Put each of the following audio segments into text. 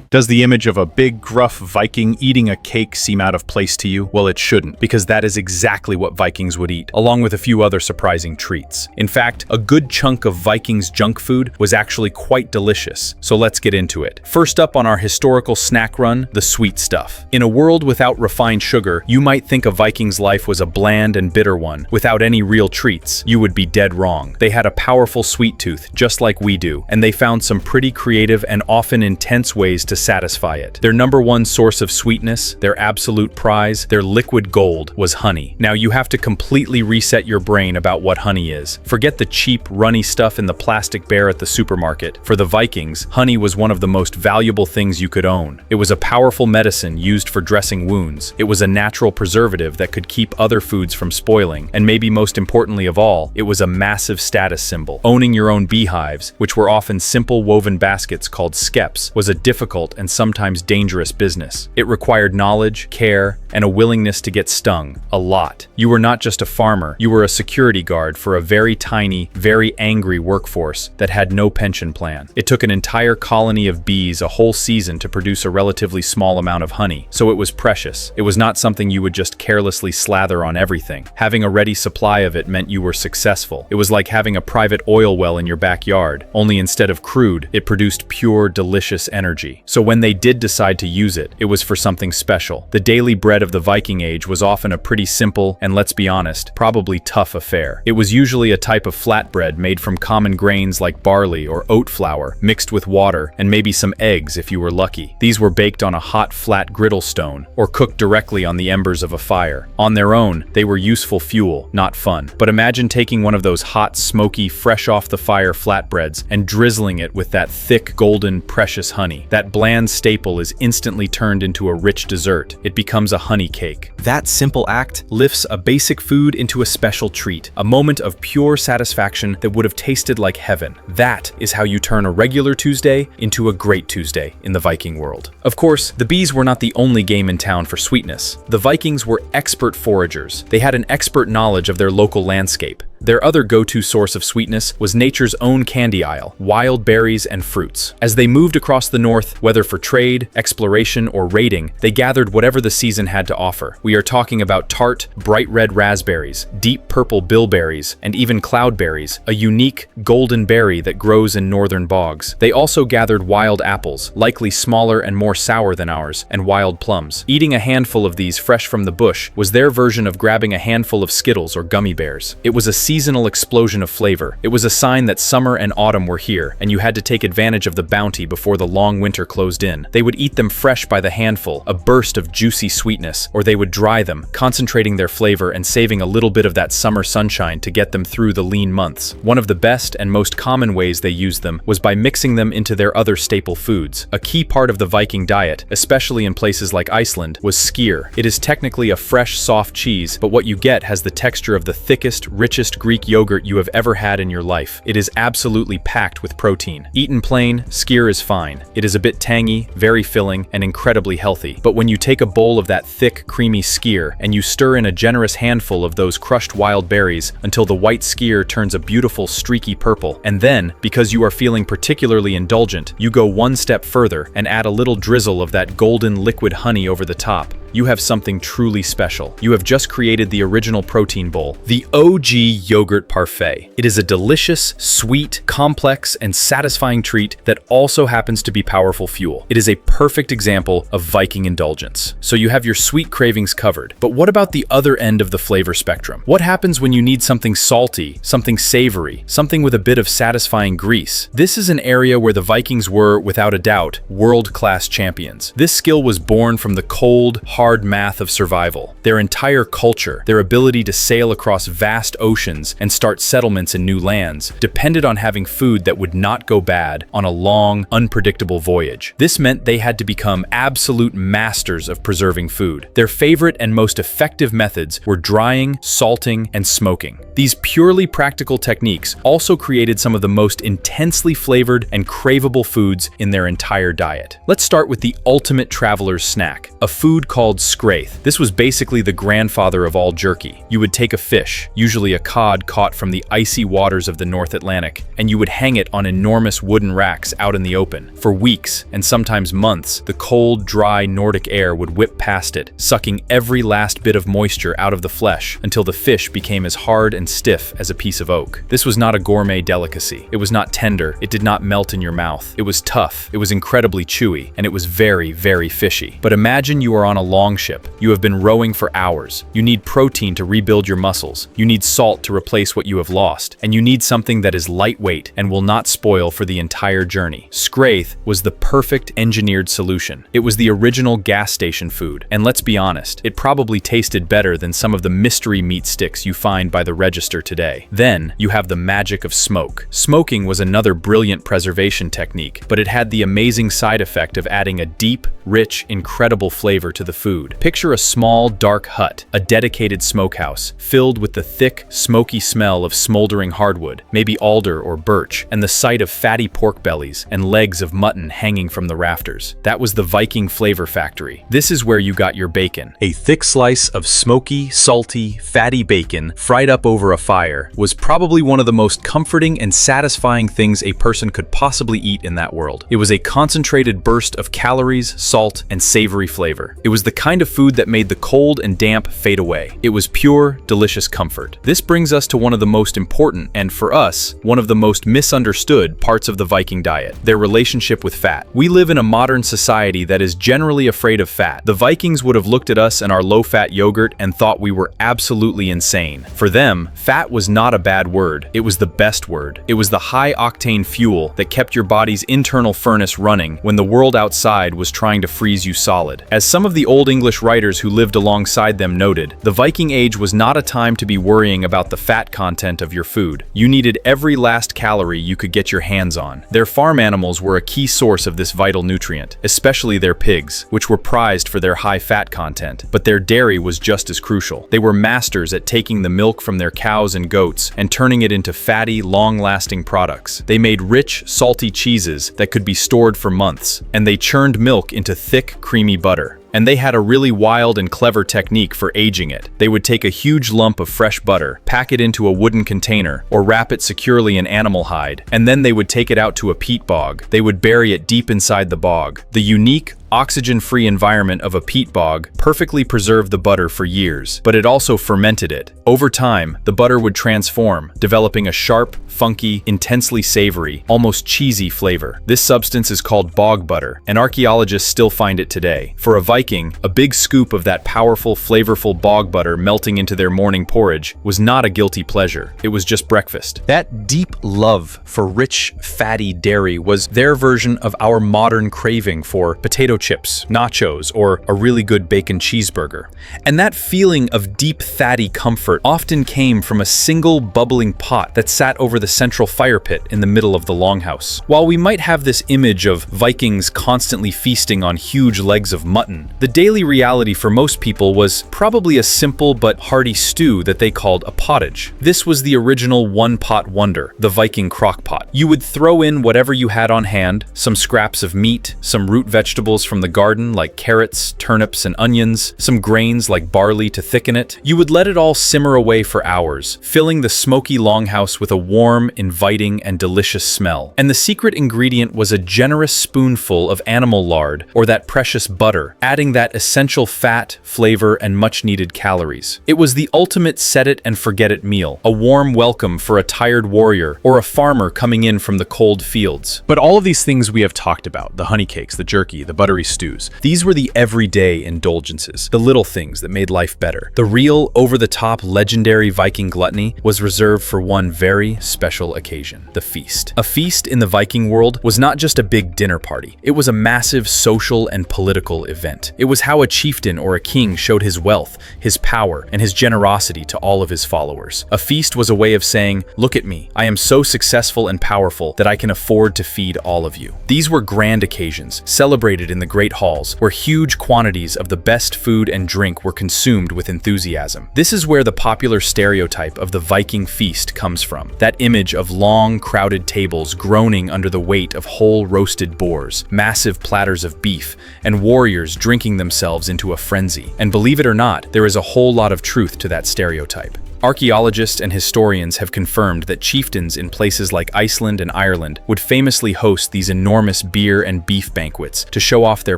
Does the image of a big, gruff Viking eating a cake seem out of place to you? Well, it shouldn't, because that is exactly what Vikings would eat, along with a few other surprising treats. In fact, a good chunk of Vikings junk food was actually quite delicious, so let's get into it. First up on our historical snack run, the sweet stuff. In a world without refined sugar, you might think a Viking's life was a bland and bitter one, without any real treats. You would be dead wrong. They had a powerful sweet tooth, just like we do, and they found some pretty creative and often intense ways to satisfy it. Their number one source of sweetness, their absolute prize, their liquid gold, was honey. Now you have to completely reset your brain about what honey is. Forget the cheap, runny stuff in the plastic bear at the supermarket. For the Vikings, honey was one of the most valuable things you could own. It was a powerful medicine used for dressing wounds. It was a natural preservative that could keep other foods from spoiling. And maybe most importantly of all, it was a massive status symbol. Owning your own beehives, which were often simple woven baskets called skeps, was a difficult and sometimes dangerous business. It required knowledge, care, and a willingness to get stung. A lot. You were not just a farmer, you were a security guard for a very tiny, very angry workforce that had no pension plan. It took an entire colony of bees a whole season to produce a relatively small amount of honey, so it was precious. It was not something you would just carelessly slather on everything. Having a ready supply of it meant you were successful. It was like having a private oil well in your backyard, only instead of crude, it produced pure, delicious energy. So when they did decide to use it, it was for something special. The daily bread of the Viking Age was often a pretty simple, and let's be honest, probably tough affair. It was usually a type of flatbread made from common grains like barley or oat flour, mixed with water, and maybe some eggs if you were lucky. These were baked on a hot, flat griddle stone, or cooked directly on the embers of a fire. On their own, they were useful fuel, not fun. But imagine taking one of those hot, smoky, fresh off the fire flatbreads and drizzling it with that thick, golden, precious honey. That bland staple is instantly turned into a rich dessert. It becomes a honey cake. That simple act lifts a basic food into a special treat, a moment of pure satisfaction that would have tasted like heaven. That is how you turn a regular Tuesday into a great Tuesday in the Viking world. Of course, the bees were not the only game in town for sweetness. The Vikings were expert foragers. They had an expert knowledge of their local landscape. Their other go-to source of sweetness was nature's own candy aisle, wild berries and fruits. As they moved across the north, whether for trade, exploration, or raiding, they gathered whatever the season had to offer. We are talking about tart, bright red raspberries, deep purple bilberries, and even cloudberries, a unique golden berry that grows in northern bogs. They also gathered wild apples, likely smaller and more sour than ours, and wild plums. Eating a handful of these fresh from the bush was their version of grabbing a handful of Skittles or gummy bears. It was a seasonal explosion of flavor. It was a sign that summer and autumn were here, and you had to take advantage of the bounty before the long winter closed in. They would eat them fresh by the handful, a burst of juicy sweetness, or they would dry them, concentrating their flavor and saving a little bit of that summer sunshine to get them through the lean months. One of the best and most common ways they used them was by mixing them into their other staple foods. A key part of the Viking diet, especially in places like Iceland, was skyr. It is technically a fresh, soft cheese, but what you get has the texture of the thickest, richest Greek yogurt you have ever had in your life. It is absolutely packed with protein. Eaten plain, skyr is fine. It is a bit tangy, very filling, and incredibly healthy. But when you take a bowl of that thick, creamy skyr and you stir in a generous handful of those crushed wild berries until the white skyr turns a beautiful, streaky purple, and then, because you are feeling particularly indulgent, you go one step further and add a little drizzle of that golden liquid honey over the top, you have something truly special. You have just created the original protein bowl, the OG yogurt parfait. It is a delicious, sweet, complex, and satisfying treat that also happens to be powerful fuel. It is a perfect example of Viking indulgence. So you have your sweet cravings covered. But what about the other end of the flavor spectrum? What happens when you need something salty, something savory, something with a bit of satisfying grease? This is an area where the Vikings were, without a doubt, world-class champions. This skill was born from the cold, hard math of survival. Their entire culture, their ability to sail across vast oceans and start settlements in new lands, depended on having food that would not go bad on a long, unpredictable voyage. This meant they had to become absolute masters of preserving food. Their favorite and most effective methods were drying, salting, and smoking. These purely practical techniques also created some of the most intensely flavored and craveable foods in their entire diet. Let's start with the ultimate traveler's snack, a food called called skraith. This was basically the grandfather of all jerky. You would take a fish, usually a cod caught from the icy waters of the North Atlantic, and you would hang it on enormous wooden racks out in the open. For weeks, and sometimes months, the cold, dry Nordic air would whip past it, sucking every last bit of moisture out of the flesh until the fish became as hard and stiff as a piece of oak. This was not a gourmet delicacy. It was not tender. It did not melt in your mouth. It was tough. It was incredibly chewy, and it was very, very fishy. But imagine you are on a longship. You have been rowing for hours. You need protein to rebuild your muscles. You need salt to replace what you have lost. And you need something that is lightweight and will not spoil for the entire journey. Skraith was the perfect engineered solution. It was the original gas station food. And let's be honest, it probably tasted better than some of the mystery meat sticks you find by the register today. Then you have the magic of smoke. Smoking was another brilliant preservation technique, but it had the amazing side effect of adding a deep, rich, incredible flavor to the food. Picture a small, dark hut, a dedicated smokehouse, filled with the thick, smoky smell of smoldering hardwood, maybe alder or birch, and the sight of fatty pork bellies and legs of mutton hanging from the rafters. That was the Viking flavor factory. This is where you got your bacon. A thick slice of smoky, salty, fatty bacon fried up over a fire was probably one of the most comforting and satisfying things a person could possibly eat in that world. It was a concentrated burst of calories, salt, and savory flavor. It was the kind of food that made the cold and damp fade away. It was pure, delicious comfort. This brings us to one of the most important, and for us, one of the most misunderstood parts of the Viking diet, their relationship with fat. We live in a modern society that is generally afraid of fat. The Vikings would have looked at us and our low-fat yogurt and thought we were absolutely insane. For them, fat was not a bad word. It was the best word. It was the high-octane fuel that kept your body's internal furnace running when the world outside was trying to freeze you solid. As some of the Old English writers who lived alongside them noted, the Viking Age was not a time to be worrying about the fat content of your food. You needed every last calorie you could get your hands on. Their farm animals were a key source of this vital nutrient, especially their pigs, which were prized for their high fat content. But their dairy was just as crucial. They were masters at taking the milk from their cows and goats and turning it into fatty, long-lasting products. They made rich, salty cheeses that could be stored for months, and they churned milk into thick, creamy butter. And they had a really wild and clever technique for aging it. They would take a huge lump of fresh butter, pack it into a wooden container, or wrap it securely in animal hide, and then they would take it out to a peat bog. They would bury it deep inside the bog. The unique, oxygen-free environment of a peat bog perfectly preserved the butter for years, but it also fermented it. Over time, the butter would transform, developing a sharp, funky, intensely savory, almost cheesy flavor. This substance is called bog butter, and archaeologists still find it today. For a Viking, a big scoop of that powerful, flavorful bog butter melting into their morning porridge was not a guilty pleasure. It was just breakfast. That deep love for rich, fatty dairy was their version of our modern craving for potato chips, nachos, or a really good bacon cheeseburger. And that feeling of deep, fatty comfort often came from a single bubbling pot that sat over the central fire pit in the middle of the longhouse. While we might have this image of Vikings constantly feasting on huge legs of mutton, the daily reality for most people was probably a simple but hearty stew that they called a pottage. This was the original one-pot wonder, the Viking crock pot. You would throw in whatever you had on hand, some scraps of meat, some root vegetables from the garden like carrots, turnips, and onions, some grains like barley to thicken it. You would let it all simmer away for hours, filling the smoky longhouse with a warm, inviting, and delicious smell. And the secret ingredient was a generous spoonful of animal lard, or that precious butter, adding that essential fat, flavor, and much-needed calories. It was the ultimate set-it-and-forget-it meal, a warm welcome for a tired warrior or a farmer coming in from the cold fields. But all of these things we have talked about, the honey cakes, the jerky, the buttery stews, these were the everyday indulgences, the little things that made life better. The real, over-the-top, legendary Viking gluttony was reserved for one very special occasion, the feast. A feast in the Viking world was not just a big dinner party. It was a massive social and political event. It was how a chieftain or a king showed his wealth, his power, and his generosity to all of his followers. A feast was a way of saying, "Look at me. I am so successful and powerful that I can afford to feed all of you." These were grand occasions, celebrated in the the great halls, where huge quantities of the best food and drink were consumed with enthusiasm. This is where the popular stereotype of the Viking feast comes from. That image of long, crowded tables groaning under the weight of whole roasted boars, massive platters of beef, and warriors drinking themselves into a frenzy. And believe it or not, there is a whole lot of truth to that stereotype. Archaeologists and historians have confirmed that chieftains in places like Iceland and Ireland would famously host these enormous beer and beef banquets to show off their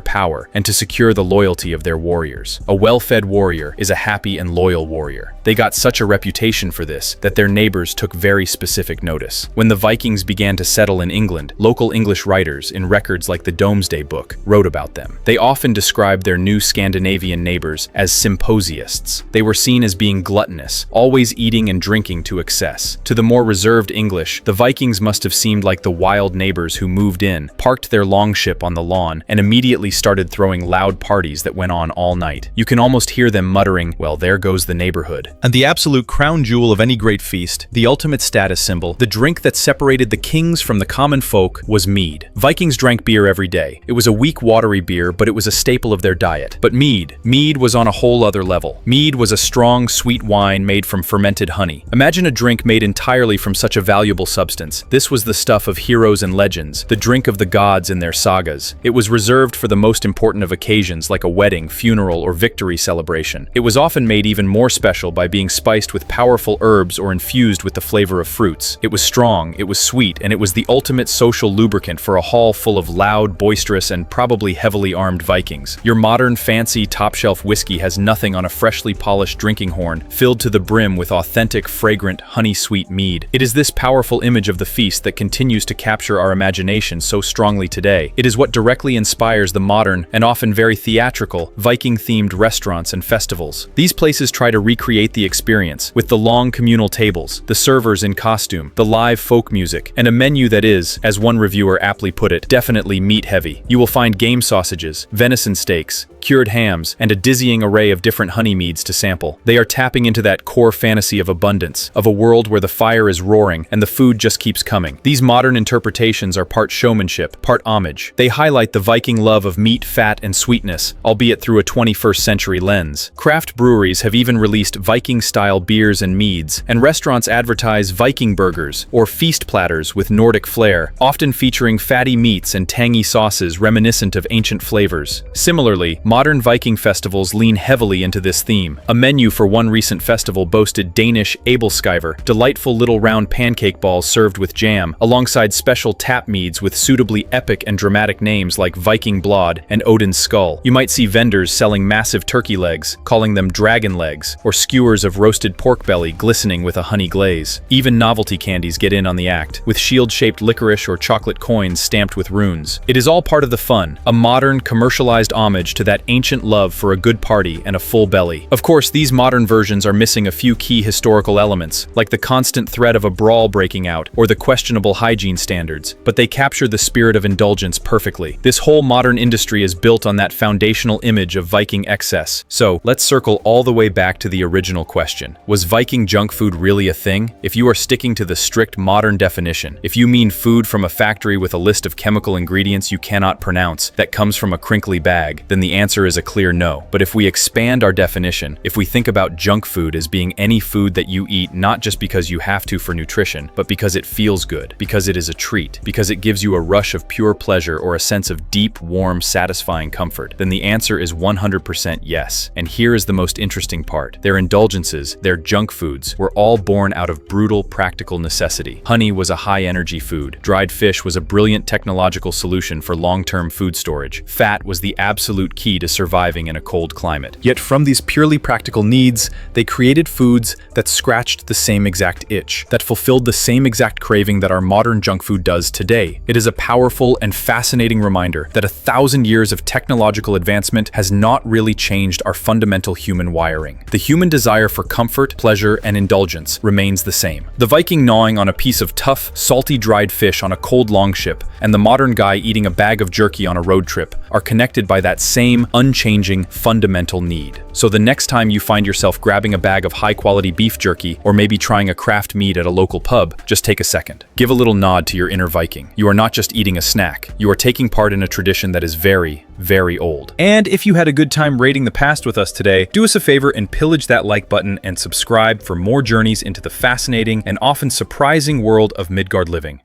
power and to secure the loyalty of their warriors. A well-fed warrior is a happy and loyal warrior. They got such a reputation for this that their neighbors took very specific notice. When the Vikings began to settle in England, local English writers in records like the Domesday Book wrote about them. They often described their new Scandinavian neighbors as symposiasts. They were seen as being gluttonous, always eating and drinking to excess. To the more reserved English, the Vikings must have seemed like the wild neighbors who moved in, parked their longship on the lawn, and immediately started throwing loud parties that went on all night. You can almost hear them muttering, "Well, there goes the neighborhood." And the absolute crown jewel of any great feast, the ultimate status symbol, the drink that separated the kings from the common folk, was mead. Vikings drank beer every day. It was a weak, watery beer, but it was a staple of their diet. But mead was on a whole other level. Mead was a strong, sweet wine made from fermented honey. Imagine a drink made entirely from such a valuable substance. This was the stuff of heroes and legends, the drink of the gods in their sagas. It was reserved for the most important of occasions like a wedding, funeral, or victory celebration. It was often made even more special by being spiced with powerful herbs or infused with the flavor of fruits. It was strong, it was sweet, and it was the ultimate social lubricant for a hall full of loud, boisterous, and probably heavily armed Vikings. Your modern, fancy, top-shelf whiskey has nothing on a freshly polished drinking horn filled to the brim with authentic, fragrant, honey-sweet mead. It is this powerful image of the feast that continues to capture our imagination so strongly today. It is what directly inspires the modern, and often very theatrical, Viking-themed restaurants and festivals. These places try to recreate the experience, with the long communal tables, the servers in costume, the live folk music, and a menu that is, as one reviewer aptly put it, definitely meat-heavy. You will find game sausages, venison steaks, cured hams, and a dizzying array of different honey meads to sample. They are tapping into that core fantasy of abundance, of a world where the fire is roaring and the food just keeps coming. These modern interpretations are part showmanship, part homage. They highlight the Viking love of meat, fat, and sweetness, albeit through a 21st century lens. Craft breweries have even released Viking-style beers and meads, and restaurants advertise Viking burgers, or feast platters with Nordic flair, often featuring fatty meats and tangy sauces reminiscent of ancient flavors. Similarly, modern Viking festivals lean heavily into this theme. A menu for one recent festival boasted Danish abelskiver, delightful little round pancake balls served with jam, alongside special tap meads with suitably epic and dramatic names like Viking Blod and Odin's Skull. You might see vendors selling massive turkey legs, calling them dragon legs, or skewers of roasted pork belly glistening with a honey glaze. Even novelty candies get in on the act, with shield-shaped licorice or chocolate coins stamped with runes. It is all part of the fun, a modern, commercialized homage to that ancient love for a good party and a full belly. Of course, these modern versions are missing a few key historical elements, like the constant threat of a brawl breaking out or the questionable hygiene standards, but they capture the spirit of indulgence perfectly. This whole modern industry is built on that foundational image of Viking excess. So, let's circle all the way back to the original question. Was Viking junk food really a thing? If you are sticking to the strict modern definition, if you mean food from a factory with a list of chemical ingredients you cannot pronounce that comes from a crinkly bag, then the answer is a clear no. But if we expand our definition, if we think about junk food as being any food that you eat not just because you have to for nutrition, but because it feels good, because it is a treat, because it gives you a rush of pure pleasure or a sense of deep, warm, satisfying comfort, then the answer is 100% yes. And here is the most interesting part. Their indulgences, their junk foods, were all born out of brutal, practical necessity. Honey was a high-energy food. Dried fish was a brilliant technological solution for long-term food storage. Fat was the absolute key to surviving in a cold climate. Yet from these purely practical needs, they created foods that scratched the same exact itch, that fulfilled the same exact craving that our modern junk food does today. It is a powerful and fascinating reminder that 1,000 years of technological advancement has not really changed our fundamental human wiring. The human desire for comfort, pleasure, and indulgence remains the same. The Viking gnawing on a piece of tough, salty dried fish on a cold longship, and the modern guy eating a bag of jerky on a road trip are connected by that same unchanging fundamental need. So the next time you find yourself grabbing a bag of high-quality beef jerky, or maybe trying a craft mead at a local pub, just take a second. Give a little nod to your inner Viking. You are not just eating a snack, you are taking part in a tradition that is very, very old. And if you had a good time raiding the past with us today, do us a favor and pillage that like button and subscribe for more journeys into the fascinating and often surprising world of Midgard living.